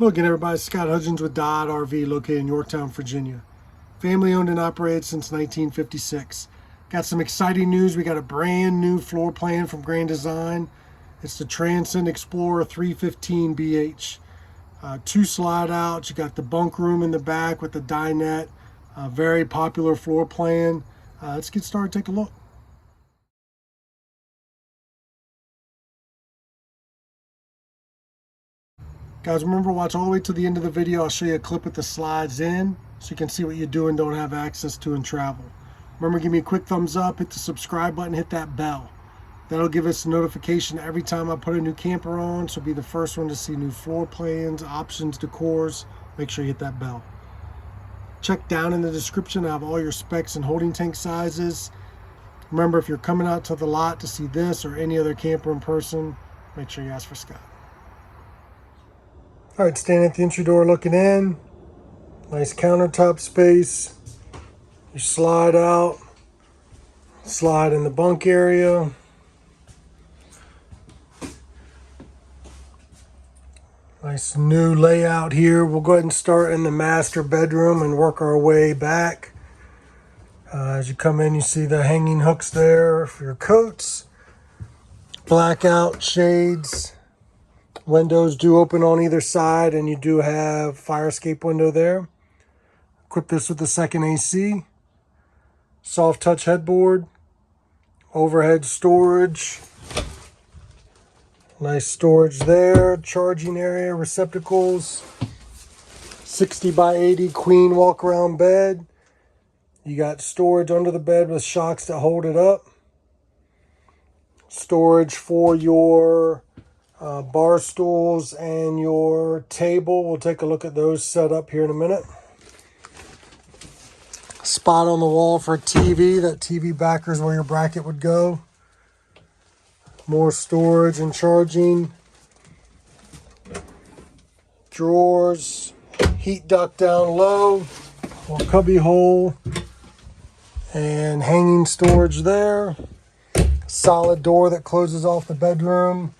Hello again, everybody. Scott Hudgins with Dodd RV, located in Yorktown, Virginia. Family owned and operated since 1956. Got some exciting news. We got a brand new floor plan from Grand Design. It's the TRANSCEND XPLOR 315BH. 2 slide outs. You got the bunk room in the back with the dinette. Very popular floor plan. Let's get started. Take a look. Guys, remember, watch all the way to the end of the video. I'll show you a clip with the slides in so you can see what you do and don't have access to in travel. Remember, give me a quick thumbs up, hit the subscribe button, hit that bell. That'll give us a notification every time I put a new camper on, so be the first one to see new floor plans, options, decors. Make sure you hit that bell. Check down in the description. I have all your specs and holding tank sizes. Remember, if you're coming out to the lot to see this or any other camper in person, make sure you ask for Scott. All right, standing at the entry door looking in. Nice countertop space. You slide out, slide in the bunk area. Nice new layout here. We'll go ahead and start in the master bedroom and work our way back. As you come in, you see the hanging hooks there for your coats. Blackout shades. Windows do open on either side, and you do have fire escape window there. Equip this with the second AC. Soft touch headboard. Overhead storage. Nice storage there. Charging area, receptacles. 60 by 80 queen walk around bed. You got storage under the bed with shocks that hold it up. Storage for your bar stools and your table. We'll take a look at those set up here in a minute. Spot on the wall for a TV. That TV backer is where your bracket would go. More storage and charging. Drawers. Heat duct down low. Or cubby hole. And hanging storage there. Solid door that closes off the bedroom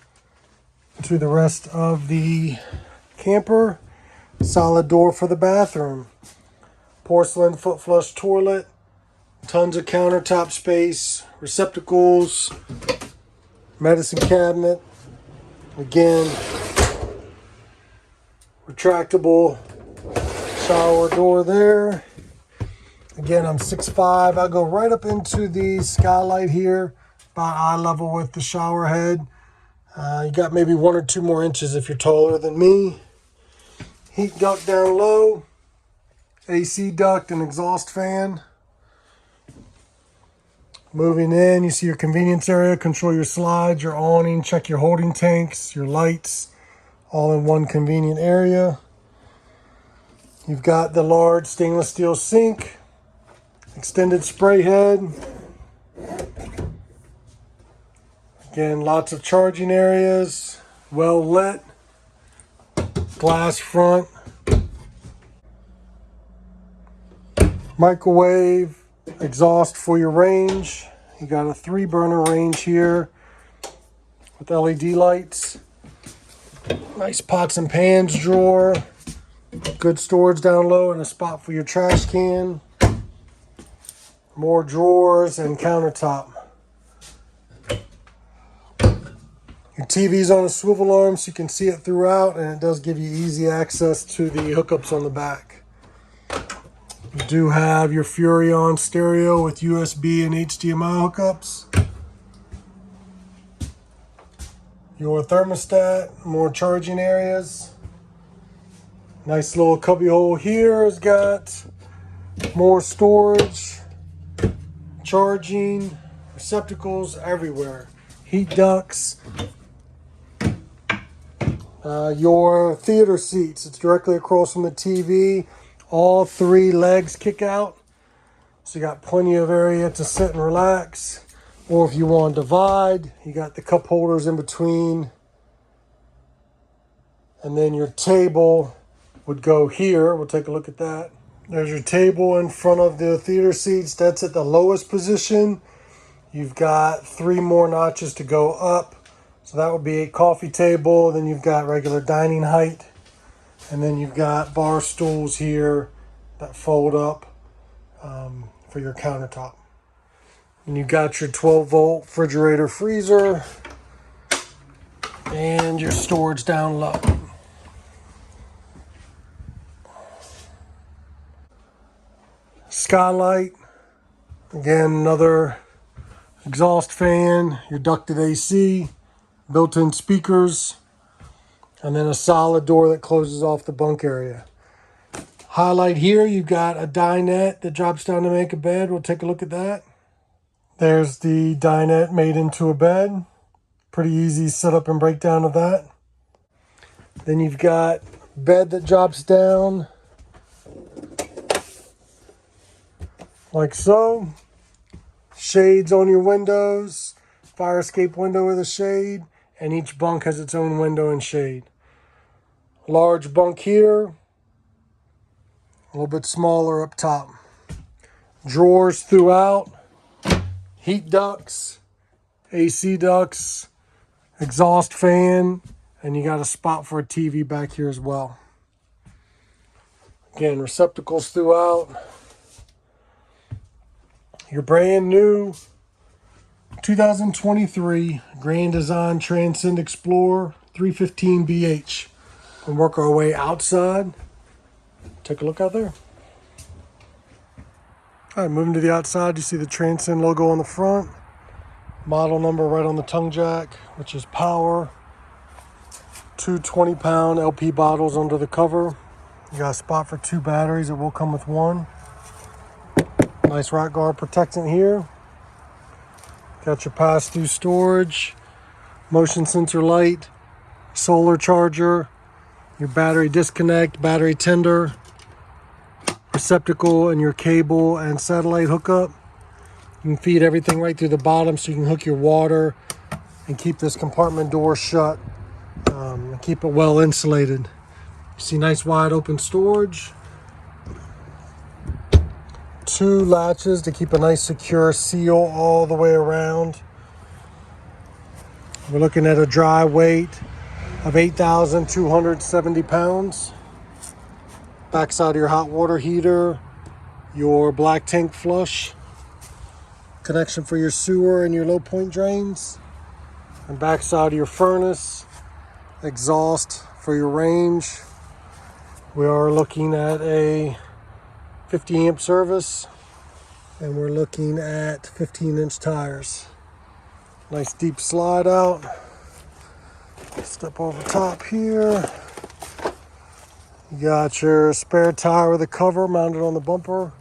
to the rest of the camper. Solid door for the bathroom. Porcelain foot flush toilet. Tons of countertop space. Receptacles. Medicine cabinet. Again, retractable shower door there. Again, I'm 6'5". I'll go right up into the skylight here, about eye level with the shower head. You got maybe 1 or 2 more inches if you're taller than me. Heat duct down low. AC duct and exhaust fan. Moving in, you see your convenience area. Control your slides, your awning, check your holding tanks, your lights, all in one convenient area. You've got the large stainless steel sink. Extended spray head. Again, lots of charging areas, well lit, glass front, microwave, exhaust for your range. You got a 3-burner range here with LED lights. Nice pots and pans drawer, good storage down low and a spot for your trash can. More drawers and countertop. Your TV's on a swivel arm so you can see it throughout, and it does give you easy access to the hookups on the back. You do have your Furrion stereo with USB and HDMI hookups. Your thermostat, more charging areas. Nice little cubby hole here has got more storage, charging, receptacles everywhere. Heat ducts. Your theater seats, it's directly across from the TV. All 3 legs kick out, so you got plenty of area to sit and relax. Or if you want to divide, you got the cup holders in between, and then your table would go here. We'll take a look at that. There's your table in front of the theater seats. That's at the lowest position. You've got 3 more notches to go up. So that would be a coffee table. Then you've got regular dining height. And then you've got bar stools here that fold up for your countertop. And you've got your 12-volt refrigerator freezer and your storage down low. Skylight, again, another exhaust fan, your ducted AC, built-in speakers, and then a solid door that closes off the bunk area. Highlight here, you've got a dinette that drops down to make a bed. We'll take a look at that. There's the dinette made into a bed. Pretty easy setup and breakdown of that. Then you've got bed that drops down like so. Shades on your windows, fire escape window with a shade, and each bunk has its own window and shade. Large bunk here, a little bit smaller up top. Drawers throughout, heat ducts, AC ducts, exhaust fan, and you got a spot for a TV back here as well. Again, receptacles throughout. Your brand new 2023 Grand Design Transcend XPLOR 315BH. And work our way outside. Take a look out there. All right, moving to the outside, you see the Transcend logo on the front. Model number right on the tongue jack, which is power. Two 20-pound LP bottles under the cover. You got a spot for 2 batteries. It will come with 1. Nice rack guard protectant here. Got your pass-through storage, motion sensor light, solar charger, your battery disconnect, battery tender, receptacle, and your cable and satellite hookup. You can feed everything right through the bottom so you can hook your water and keep this compartment door shut and keep it well insulated. You see nice wide open storage. 2 latches to keep a nice secure seal all the way around. We're looking at a dry weight of 8,270 pounds. Backside of your hot water heater, your black tank flush, connection for your sewer and your low point drains, and backside of your furnace, exhaust for your range. We are looking at a 50 amp service, and we're looking at 15-inch tires. Nice deep slide out. Step over top here. You got your spare tire with a cover mounted on the bumper.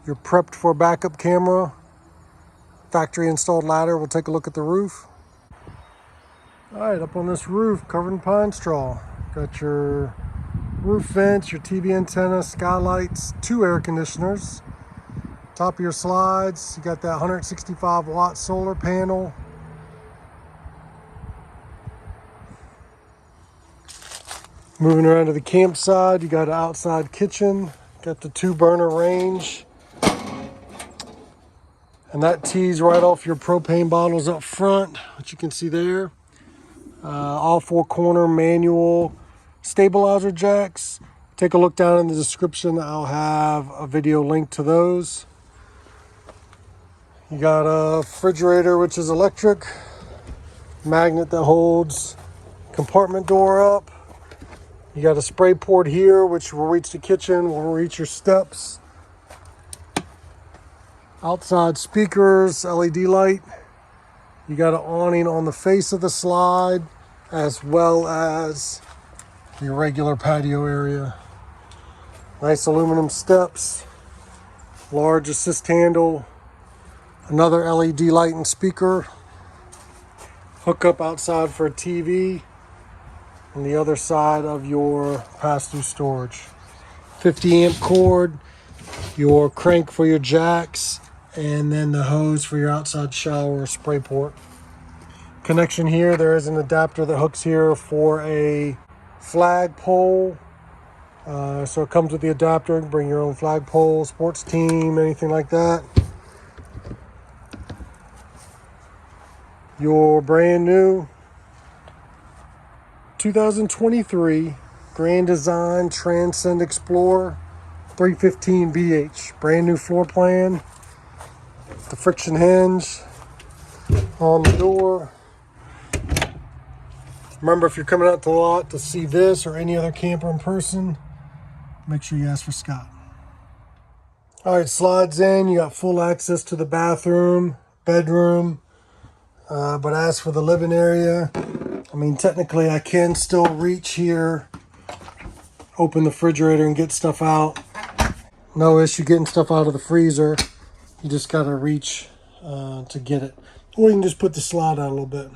You're prepped for a backup camera. Factory installed ladder. We'll take a look at the roof. All right, up on this roof, covered in pine straw. Got your roof vents, your TV antenna, skylights, 2 air conditioners. Top of your slides, you got that 165-watt solar panel. Moving around to the campsite, you got an outside kitchen, got the 2-burner range. And that tees right off your propane bottles up front, which you can see there. All 4-corner manual stabilizer jacks. Take a look down in the description. I'll have a video link to those. You got a refrigerator, which is electric. Magnet that holds compartment door up. You got a spray port here, which will reach the kitchen, will reach your steps. Outside speakers, LED light. You got an awning on the face of the slide, as well as your regular patio area. Nice aluminum steps, large assist handle, another LED light and speaker. Hookup outside for a TV, on the other side of your pass-through storage. 50 amp cord, your crank for your jacks, and then the hose for your outside shower or spray port. Connection here, there is an adapter that hooks here for a flagpole. So it comes with the adapter. You can bring your own flagpole, sports team, anything like that. Your brand new 2023 Grand Design TRANSCEND XPLOR 315BH. Brand new floor plan. The friction hinge on the door. Remember, if you're coming out to the lot to see this or any other camper in person, make sure you ask for Scott. All right, slides in. You got full access to the bathroom, bedroom. But as for the living area, I mean, technically I can still reach here, open the refrigerator and get stuff out. No issue getting stuff out of the freezer. You just got to reach to get it. Or you can just put the slide out a little bit.